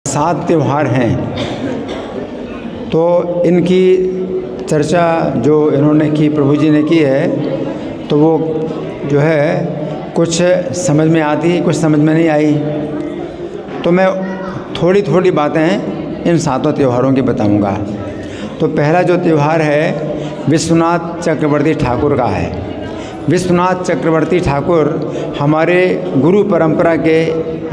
7 त्यौहार हैं, तो इनकी चर्चा जो इन्होंने की, प्रभु जी ने की है, तो वो जो है कुछ समझ में आती, कुछ समझ में नहीं आई। तो मैं थोड़ी थोड़ी बातें इन 7 त्योहारों की बताऊंगा। तो पहला जो त्यौहार है विश्वनाथ चक्रवर्ती ठाकुर का है। विश्वनाथ चक्रवर्ती ठाकुर हमारे गुरु परंपरा के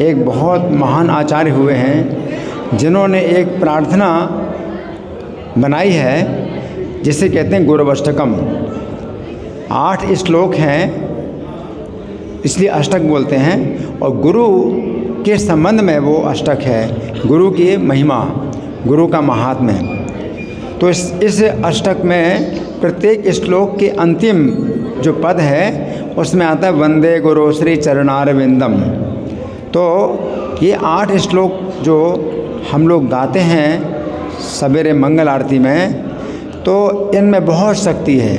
एक बहुत महान आचार्य हुए हैं, जिन्होंने एक प्रार्थना बनाई है जिसे कहते हैं गुरवष्टकम। 8 श्लोक हैं, इसलिए अष्टक बोलते हैं, और गुरु के संबंध में वो अष्टक है, गुरु की महिमा, गुरु का महात्म्य। तो इस अष्टक में प्रत्येक श्लोक के अंतिम जो पद है उसमें आता है वंदे गुरु श्री चरणारविंदम। तो ये 8 श्लोक जो हम लोग गाते हैं सवेरे मंगल आरती में, तो इनमें बहुत शक्ति है।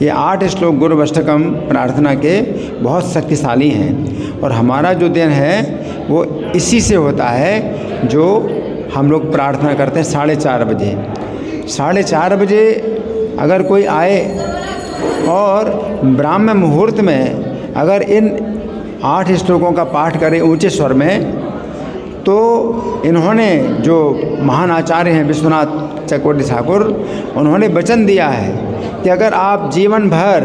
ये 8 श्लोक गुरवष्टकम प्रार्थना के बहुत शक्तिशाली हैं, और हमारा जो दिन है वो इसी से होता है जो हम लोग प्रार्थना करते हैं 4:30 बजे। 4:30 बजे अगर कोई आए और ब्राह्म मुहूर्त में अगर इन 8 श्लोकों का पाठ करे ऊंचे स्वर में, तो इन्होंने जो महान आचार्य हैं विश्वनाथ चक्रवर्ती ठाकुर, उन्होंने वचन दिया है कि अगर आप जीवन भर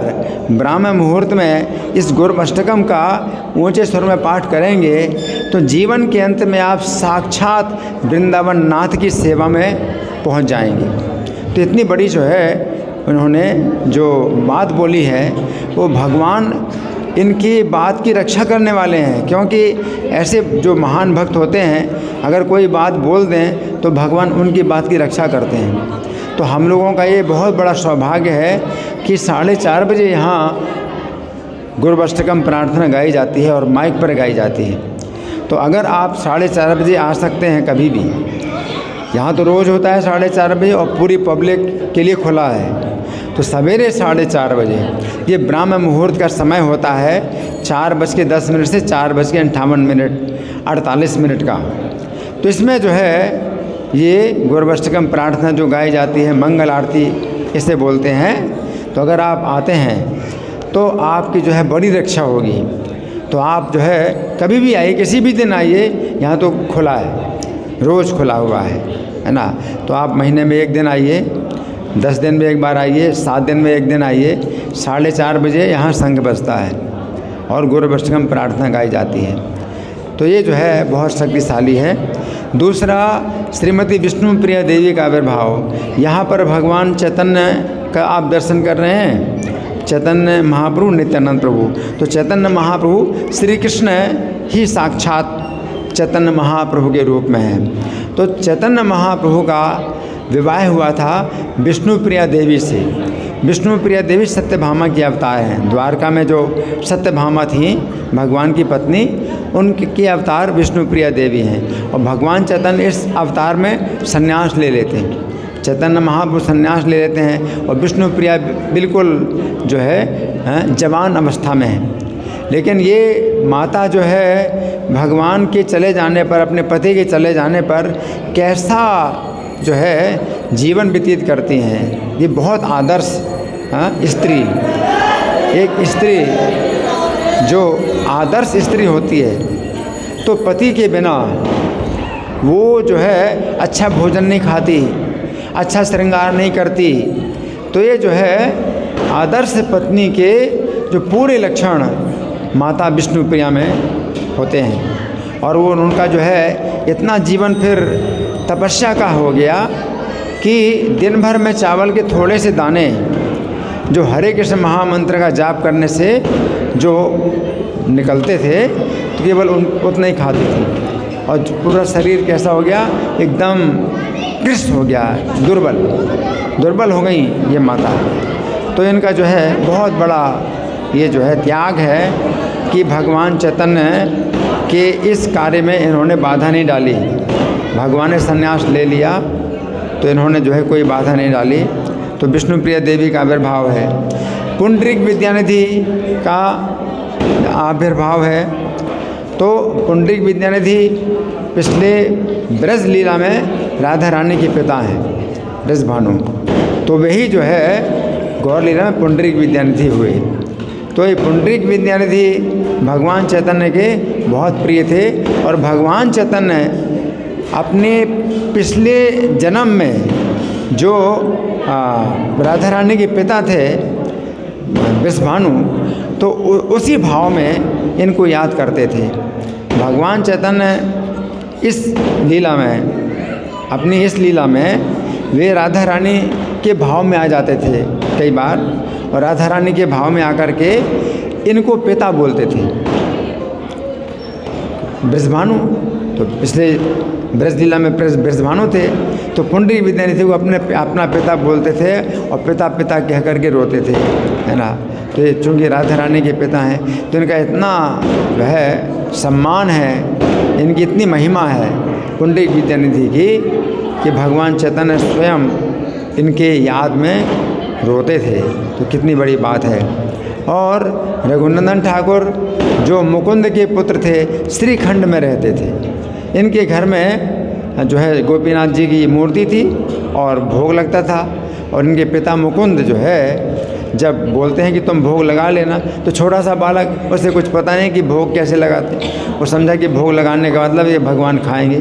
ब्राह्म मुहूर्त में इस गुरवष्टकम का ऊंचे स्वर में पाठ करेंगे तो जीवन के अंत में आप साक्षात वृंदावन नाथ की सेवा में पहुंच जाएंगे। तो इतनी बड़ी जो है उन्होंने जो बात बोली है, वो भगवान इनकी बात की रक्षा करने वाले हैं, क्योंकि ऐसे जो महान भक्त होते हैं अगर कोई बात बोल दें तो भगवान उनकी बात की रक्षा करते हैं। तो हम लोगों का ये बहुत बड़ा सौभाग्य है कि 4:30 बजे यहाँ गुरवष्टकम प्रार्थना गाई जाती है और माइक पर गाई जाती है। तो अगर आप 4:30 बजे आ सकते हैं कभी भी, यहाँ तो रोज़ होता है 4:30 बजे और पूरी पब्लिक के लिए खुला है, तो सवेरे 4:30 बजे ये ब्राह्म मुहूर्त का समय होता है 4:10 से 4:58 का। तो इसमें जो है ये गुरवष्टकम प्रार्थना जो गाई जाती है, मंगल आरती इसे बोलते हैं। तो अगर आप आते हैं तो आपकी जो है बड़ी रक्षा होगी। तो आप जो है कभी भी आइए, किसी भी दिन आइए, यहाँ तो खुला है, रोज़ खुला हुआ है ना। तो आप महीने में 1 दिन आइए, 10 दिन में 1 बार आइए, 7 दिन में 1 दिन आइए। 4:30 बजे यहाँ शंख बजता है और गुरवष्टकम प्रार्थना गाई जाती है। तो ये जो है बहुत शक्तिशाली है। दूसरा, श्रीमती विष्णुप्रिया देवी का आविर्भाव। यहाँ पर भगवान चैतन्य का आप दर्शन कर रहे हैं, चैतन्य महाप्रभु, नित्यानंद प्रभु। तो चैतन्य महाप्रभु श्री कृष्ण ही साक्षात चैतन्य महाप्रभु के रूप में है। तो चैतन्य महाप्रभु का विवाह हुआ था विष्णुप्रिया देवी से। विष्णुप्रिया देवी सत्यभामा की अवतार हैं। द्वारका में जो सत्यभामा थी भगवान की पत्नी, उनकी अवतार विष्णुप्रिया देवी हैं। और भगवान चैतन्य इस अवतार में संन्यास ले लेते हैं, चैतन्य महाप्रभु संन्यास ले लेते हैं, और विष्णुप्रिया बिल्कुल जो है जवान अवस्था में है। लेकिन ये माता जो है भगवान के चले जाने पर, अपने पति के चले जाने पर कैसा जो है जीवन व्यतीत करती हैं। ये बहुत आदर्श स्त्री, एक स्त्री जो आदर्श स्त्री होती है, तो पति के बिना वो जो है अच्छा भोजन नहीं खाती, अच्छा श्रृंगार नहीं करती। तो ये जो है आदर्श पत्नी के जो पूरे लक्षण माता विष्णुप्रिया में होते हैं। और वो उनका जो है इतना जीवन फिर तपस्या का हो गया कि दिन भर में चावल के थोड़े से दाने जो हरे कृष्ण महामंत्र का जाप करने से जो निकलते थे, तो केवल उतना ही खाती थी। और पूरा शरीर कैसा हो गया, एकदम कृष्ण हो गया, दुर्बल हो गई ये माता। तो इनका जो है बहुत बड़ा ये जो है त्याग है कि भगवान चैतन्य के इस कार्य में इन्होंने बाधा नहीं डाली। भगवान ने संन्यास ले लिया तो इन्होंने जो है कोई बाधा नहीं डाली। तो विष्णुप्रिया देवी का आविर्भाव है। पुंडरीक विद्यानिधि का आविर्भाव है। तो पुंडरीक विद्यानिधि पिछले ब्रज लीला में राधा रानी के पिता हैं, ब्रजभानु। तो वही जो है गौर लीला में पुंडरीक विद्यानिधि हुए। तो ये पुंडरीक विद्यानिधि भगवान चैतन्य के बहुत प्रिय थे और भगवान चैतन्य अपने पिछले जन्म में जो राधा रानी के पिता थे वृषभानु, तो उसी भाव में इनको याद करते थे। भगवान चैतन्य इस लीला में, अपनी इस लीला में वे राधा रानी के भाव में आ जाते थे कई बार, और राधा रानी के भाव में आकर के इनको पिता बोलते थे। ब्रजभानु तो पिछले ब्रज लीला में ब्रजभानु थे, तो पुंडरीक विद्यानिधि को अपना पिता बोलते थे और पिता पिता कह करके रोते थे, है ना। तो ये चूँकि राधा रानी के पिता हैं तो इनका इतना वह सम्मान है, इनकी इतनी महिमा है पुंडरीक विद्यानिधि की कि भगवान चैतन्य स्वयं इनके याद में रोते थे। तो कितनी बड़ी बात है। और रघुनंदन ठाकुर जो मुकुंद के पुत्र थे, श्रीखंड में रहते थे। इनके घर में जो है गोपीनाथ जी की मूर्ति थी और भोग लगता था। और इनके पिता मुकुंद जो है जब बोलते हैं कि तुम भोग लगा लेना, तो छोटा सा बालक, उसे कुछ पता नहीं कि भोग कैसे लगाते, वो समझा कि भोग लगाने का मतलब ये भगवान खाएंगे।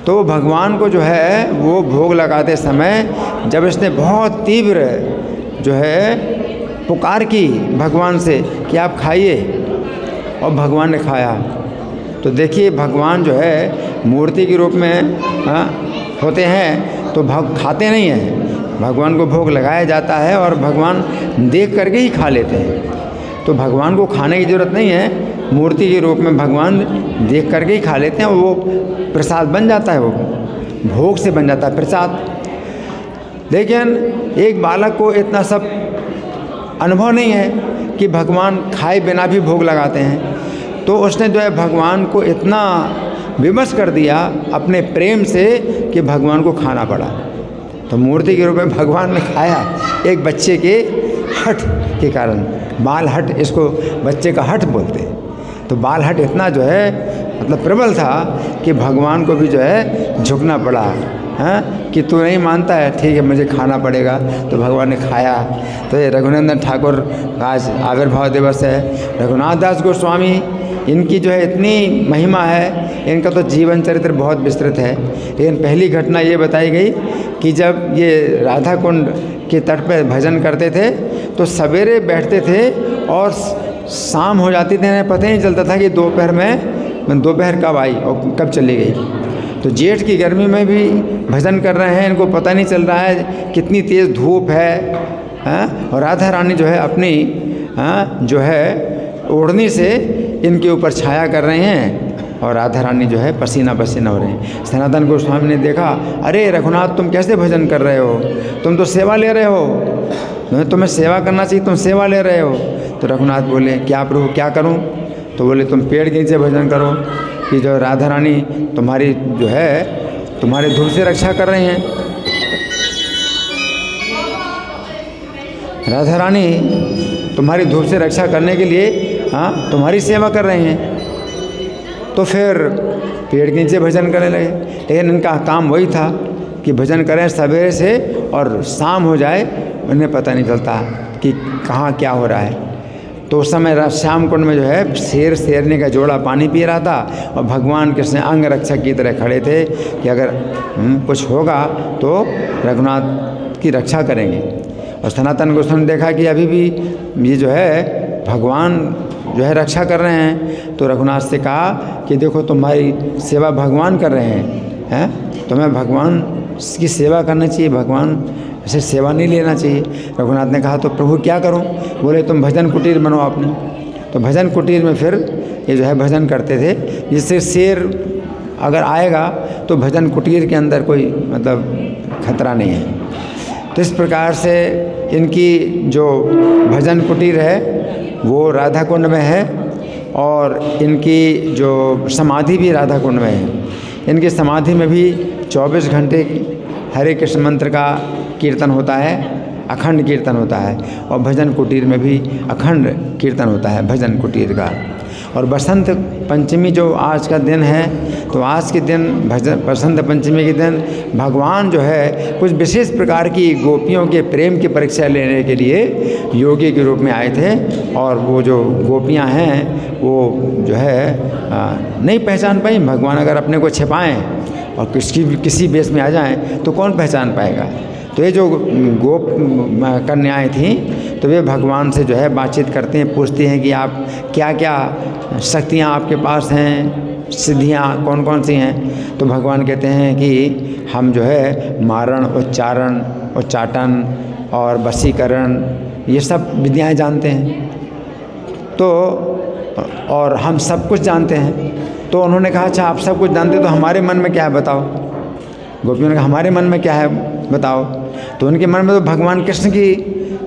तो भगवान को जो है वो भोग लगाते समय जब इसने बहुत तीव्र जो है पुकार की भगवान से कि आप खाइए, और भगवान ने खाया। तो देखिए भगवान जो है मूर्ति के रूप में होते हैं तो खाते नहीं हैं, भगवान को भोग लगाया जाता है और भगवान देख करके ही खा लेते हैं। तो भगवान को खाने की ज़रूरत नहीं है, मूर्ति के रूप में भगवान देख करके ही खा लेते हैं, वो प्रसाद बन जाता है, वो भोग से बन जाता है प्रसाद। लेकिन एक बालक को इतना सब अनुभव नहीं है कि भगवान खाए बिना भी भोग लगाते हैं, तो उसने जो है भगवान को इतना विवश कर दिया अपने प्रेम से कि भगवान को खाना पड़ा। तो मूर्ति के रूप में भगवान ने खाया एक बच्चे के हठ के कारण, बाल हठ, इसको बच्चे का हठ बोलते हैं। तो बाल हठ इतना जो है मतलब प्रबल था कि भगवान को भी जो है झुकना पड़ा, हैं कि तू नहीं मानता है, ठीक है मुझे खाना पड़ेगा। तो भगवान ने खाया। तो ये रघुनंदन ठाकुर आज आविर्भाव दिवस है। रघुनाथ दास गोस्वामी, इनकी जो है इतनी महिमा है, इनका तो जीवन चरित्र बहुत विस्तृत है। लेकिन पहली घटना ये बताई गई कि जब ये राधा कुंड के तट पर भजन करते थे तो सवेरे बैठते थे और शाम हो जाती थी, इन्हें पता ही नहीं चलता था कि दोपहर कब आई और कब चली गई। तो जेठ की गर्मी में भी भजन कर रहे हैं, इनको पता नहीं चल रहा है कितनी तेज़ धूप है, और राधा रानी जो है अपनी जो है ओढ़नी से इनके ऊपर छाया कर रहे हैं और राधा रानी जो है पसीना पसीना हो रहे हैं। सनातन गोस्वामी ने देखा, अरे रघुनाथ तुम कैसे भजन कर रहे हो, तुम तो सेवा ले रहे हो, तुम्हें सेवा करना चाहिए, तुम सेवा ले रहे हो। तो रघुनाथ बोले, क्या प्रभु क्या करूं? तो बोले तुम पेड़ के नीचे भजन करो कि जो राधा रानी तुम्हारी जो है तुम्हारे धूप से रक्षा कर रही हैं। राधा रानी तुम्हारी धूप से रक्षा करने के लिए तुम्हारी सेवा कर रहे हैं। तो फिर पेड़ के नीचे भजन करने लगे। लेकिन इनका काम वही था कि भजन करें सवेरे से और शाम हो जाए, उन्हें पता नहीं चलता कि कहाँ क्या हो रहा है। तो उस समय श्याम कुंड में जो है शेरनी का जोड़ा पानी पी रहा था और भगवान कृष्ण अंग रक्षक की तरह खड़े थे कि अगर कुछ होगा तो रघुनाथ की रक्षा करेंगे। और सनातन गोस्वामी ने देखा कि अभी भी ये जो है भगवान जो है रक्षा कर रहे हैं। तो रघुनाथ से कहा कि देखो तुम्हारी सेवा भगवान कर रहे हैं, तुम्हें भगवान की सेवा करना चाहिए, भगवान ऐसे सेवा नहीं लेना चाहिए। रघुनाथ ने कहा तो प्रभु क्या करूं? बोले तुम भजन कुटीर बनाओ अपनी। तो भजन कुटीर में फिर ये जो है भजन करते थे, जिससे शेर अगर आएगा तो भजन कुटीर के अंदर कोई मतलब खतरा नहीं है। तो इस प्रकार से इनकी जो भजन कुटीर है वो राधा कुंड में है और इनकी जो समाधि भी राधा कुंड में है। इनकी समाधि में भी 24 घंटे हरे कृष्ण मंत्र का कीर्तन होता है, अखंड कीर्तन होता है। और भजन कुटीर में भी अखंड कीर्तन होता है भजन कुटीर का। और बसंत पंचमी जो आज का दिन है, तो आज के दिन बसंत पंचमी के दिन भगवान जो है कुछ विशेष प्रकार की गोपियों के प्रेम की परीक्षा लेने के लिए योगी के रूप में आए थे। और वो जो गोपियां हैं वो जो है नहीं पहचान पाई। भगवान अगर अपने को छिपाएं और किसी वेश में आ जाएं तो कौन पहचान पाएगा। तो ये जो गोप कन्याएं थीं तो वे भगवान से जो है बातचीत करते हैं, पूछती हैं कि आप क्या क्या शक्तियाँ आपके पास हैं, सिद्धियाँ कौन कौन सी हैं। तो भगवान कहते हैं कि हम जो है मारण, उच्चारण, उच्चाटन और वशीकरण ये सब विद्याएं जानते हैं, तो और हम सब कुछ जानते हैं। तो उन्होंने कहा अच्छा आप सब कुछ जानते तो हमारे मन में क्या है बताओ। गोपियों ने कहा हमारे मन में क्या है बताओ। तो उनके मन में तो भगवान कृष्ण की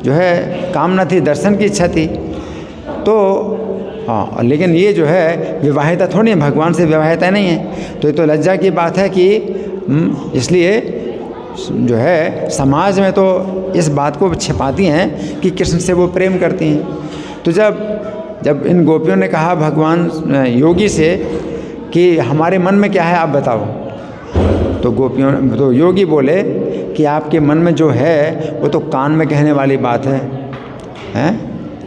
जो है कामना थी, दर्शन की इच्छा थी। तो हाँ, लेकिन ये जो है विवाहिता थोड़ी है, भगवान से विवाहिता नहीं है। तो ये तो लज्जा की बात है कि इसलिए जो है समाज में तो इस बात को छिपाती हैं कि कृष्ण से वो प्रेम करती हैं। तो जब इन गोपियों ने कहा भगवान योगी से कि हमारे मन में क्या है आप बताओ, तो योगी बोले कि आपके मन में जो है वो तो कान में कहने वाली बात है,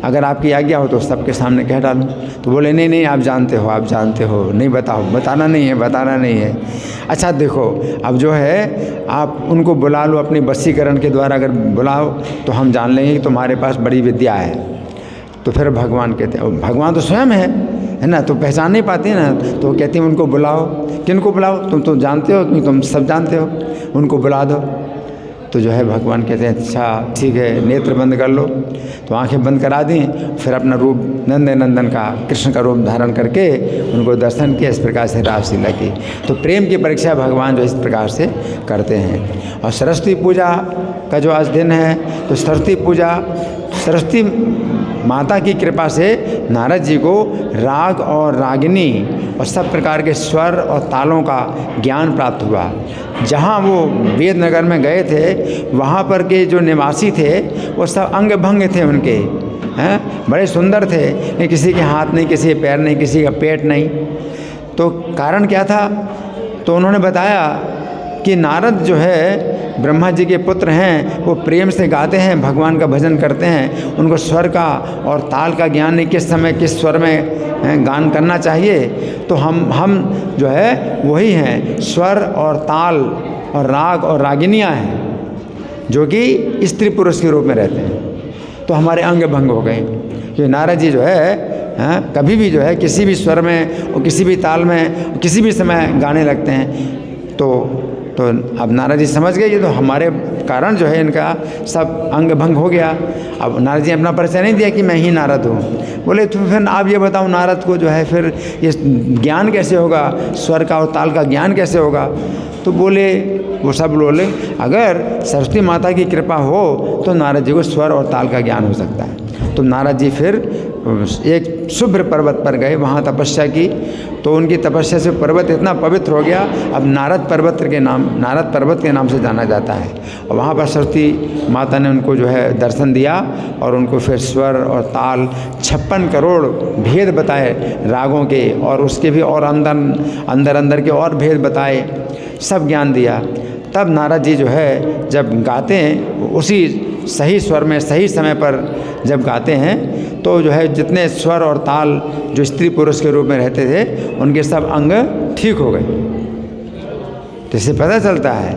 अगर आपकी आज्ञा हो तो सबके सामने कह डालूं। तो बोले नहीं आप जानते हो, नहीं बताना नहीं है। अच्छा देखो अब जो है आप उनको बुला लो अपनी वशीकरण के द्वारा, अगर बुलाओ तो हम जान लेंगे कि तुम्हारे पास बड़ी विद्या है। तो फिर भगवान कहते हैं, भगवान तो स्वयं है ना, तो पहचान नहीं पाती ना। तो कहती हैं उनको बुलाओ। किनको बुलाओ, तुम तो जानते हो, तुम सब जानते हो, उनको बुला दो। तो जो है भगवान कहते हैं अच्छा ठीक है, नेत्र बंद कर लो। तो आंखें बंद करा दी, फिर अपना रूप नंदन का, कृष्ण का रूप धारण करके उनको दर्शन किया। इस प्रकार से रासलीला की। तो प्रेम की परीक्षा भगवान जो इस प्रकार से करते हैं। और सरस्वती पूजा का जो आज दिन है, तो सरस्वती माता की कृपा से नारद जी को राग और रागिनी और सब प्रकार के स्वर और तालों का ज्ञान प्राप्त हुआ। जहाँ वो वेदनगर में गए थे वहाँ पर के जो निवासी थे वो सब अंग भंग थे उनके, बड़े सुंदर थे, लेकिन किसी के हाथ नहीं, किसी के पैर नहीं, किसी का पेट नहीं। तो कारण क्या था, तो उन्होंने बताया कि नारद जो है ब्रह्मा जी के पुत्र हैं, वो प्रेम से गाते हैं, भगवान का भजन करते हैं। उनको स्वर का और ताल का ज्ञान नहीं, किस समय किस स्वर में गान करना चाहिए। तो हम जो है वही हैं, स्वर और ताल और राग और रागिनियाँ हैं जो कि स्त्री पुरुष के रूप में रहते हैं। तो हमारे अंग भंग हो गए कि नारद जी जो है कभी भी जो है किसी भी स्वर में और किसी भी ताल में किसी भी समय गाने लगते हैं। तो अब नारद जी समझ गए, ये तो हमारे कारण जो है इनका सब अंग भंग हो गया। अब नारद जी अपना परिचय नहीं दिया कि मैं ही नारद हूँ। बोले तो फिर आप ये बताओ नारद को जो है फिर ये ज्ञान कैसे होगा, स्वर का और ताल का ज्ञान कैसे होगा। तो वो सब बोले अगर सरस्वती माता की कृपा हो तो नारद जी को स्वर और ताल का ज्ञान हो सकता है। तो नारद जी फिर एक शुभ्र पर्वत पर गए, वहाँ तपस्या की। तो उनकी तपस्या से पर्वत इतना पवित्र हो गया, अब नारद पर्वत के नाम से जाना जाता है। और वहाँ पर सरस्वती माता ने उनको जो है दर्शन दिया और उनको फिर स्वर और ताल 56 करोड़ भेद बताए रागों के, और उसके भी और अंदर के और भेद बताए, सब ज्ञान दिया। तब नारद जी जो है जब गाते हैं उसी सही स्वर में सही समय पर जब गाते हैं तो जो है जितने स्वर और ताल जो स्त्री पुरुष के रूप में रहते थे उनके सब अंग ठीक हो गए। तो इससे पता चलता है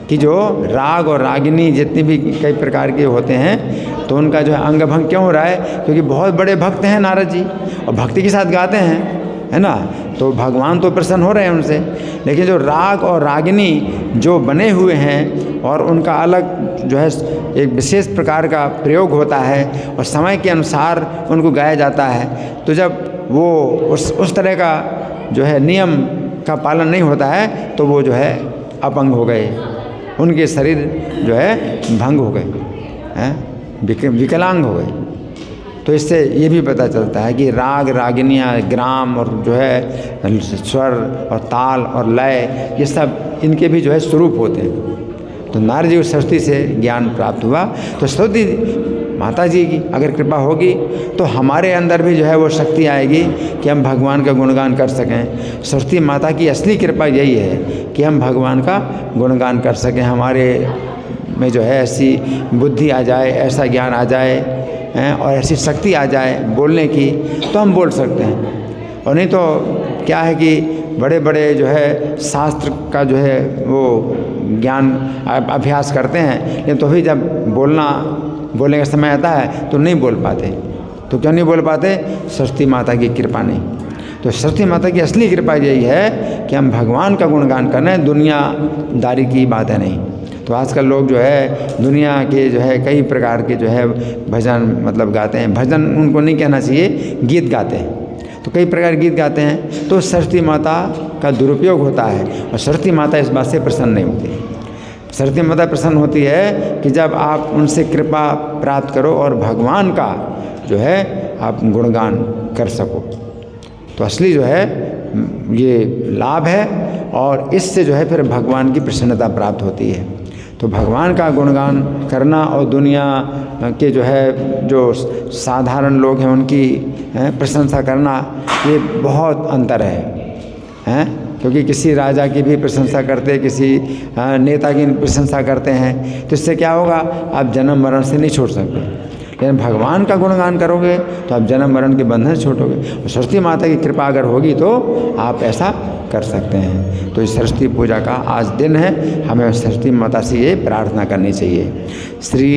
कि जो राग और रागिनी जितनी भी कई प्रकार के होते हैं तो उनका जो है अंग भंग क्यों हो रहा है, क्योंकि बहुत बड़े भक्त हैं नारद जी और भक्ति के साथ गाते हैं, है ना। तो भगवान तो प्रसन्न हो रहे हैं उनसे, लेकिन जो राग और रागिनी जो बने हुए हैं और उनका अलग जो है एक विशेष प्रकार का प्रयोग होता है और समय के अनुसार उनको गाया जाता है। तो जब वो उस तरह का जो है नियम का पालन नहीं होता है तो वो जो है अपंग हो गए, उनके शरीर जो है भंग हो गए, विकलांग हो गए। तो इससे ये भी पता चलता है कि राग रागिनियाँ ग्राम और जो है स्वर और ताल और लय ये सब इनके भी जो है स्वरूप होते हैं। तो नारद जी को सरस्वती से ज्ञान प्राप्त हुआ। तो सरस्वती माता जी की अगर कृपा होगी तो हमारे अंदर भी जो है वो शक्ति आएगी कि हम भगवान का गुणगान कर सकें। सरस्वती माता की असली कृपा यही है कि हम भगवान का गुणगान कर सकें, हमारे में जो है ऐसी बुद्धि आ जाए, ऐसा ज्ञान आ जाए और ऐसी शक्ति आ जाए बोलने की, तो हम बोल सकते हैं। और नहीं तो क्या है कि बड़े बड़े जो है शास्त्र का जो है वो ज्ञान अभ्यास करते हैं, लेकिन तो भी जब बोलने का समय आता है तो नहीं बोल पाते। तो क्यों नहीं बोल पाते? सरस्वती माता की कृपा नहीं। तो सरस्वती माता की असली कृपा यही है कि हम भगवान का गुणगान करें, दुनियादारी की बातें नहीं। तो आजकल लोग जो है दुनिया के जो है कई प्रकार के जो है भजन मतलब गाते हैं, भजन उनको नहीं कहना चाहिए, गीत गाते हैं। तो कई प्रकार के गीत गाते हैं, तो सरस्वती माता का दुरुपयोग होता है और सरस्वती माता इस बात से प्रसन्न नहीं होती। सरस्वती माता प्रसन्न होती है कि जब आप उनसे कृपा प्राप्त करो और भगवान का जो है आप गुणगान कर सको। तो असली जो है ये लाभ है और इससे जो है फिर भगवान की प्रसन्नता प्राप्त होती है। तो भगवान का गुणगान करना और दुनिया के जो है जो साधारण लोग हैं उनकी प्रशंसा करना, ये बहुत अंतर है। क्योंकि किसी राजा की भी प्रशंसा करते, किसी नेता की प्रशंसा करते हैं, तो इससे क्या होगा? आप जन्म मरण से नहीं छोड़ सकते। लेकिन भगवान का गुणगान करोगे तो आप जन्म मरण के बंधन से छोड़ोगे। और सरस्वती माता की कृपा अगर होगी तो आप ऐसा कर सकते हैं। तो इस सरस्वती पूजा का आज दिन है, हमें सरस्वती माता से ये प्रार्थना करनी चाहिए। श्री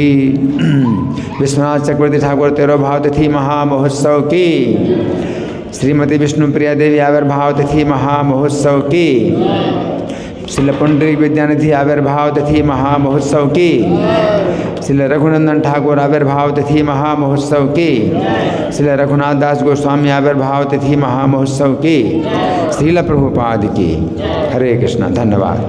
विश्वनाथ चक्रवर्ती ठाकुर तिरोभाव तिथि महामहोत्सव की, श्रीमती विष्णुप्रिया देवी आविर्भाव तिथि महामहोत्सव की, श्रील पुंडरीक विद्यानिधि आविर्भाव तिथि महामहोत्सव की, श्रील रघुनंदन ठाकुर आविर्भाव तिथि महामहोत्सव की, श्रील रघुनाथ दास गोस्वामी आविर्भाव तिथि महामहोत्सव की, श्रील प्रभुपाद की। हरे कृष्णा। धन्यवाद।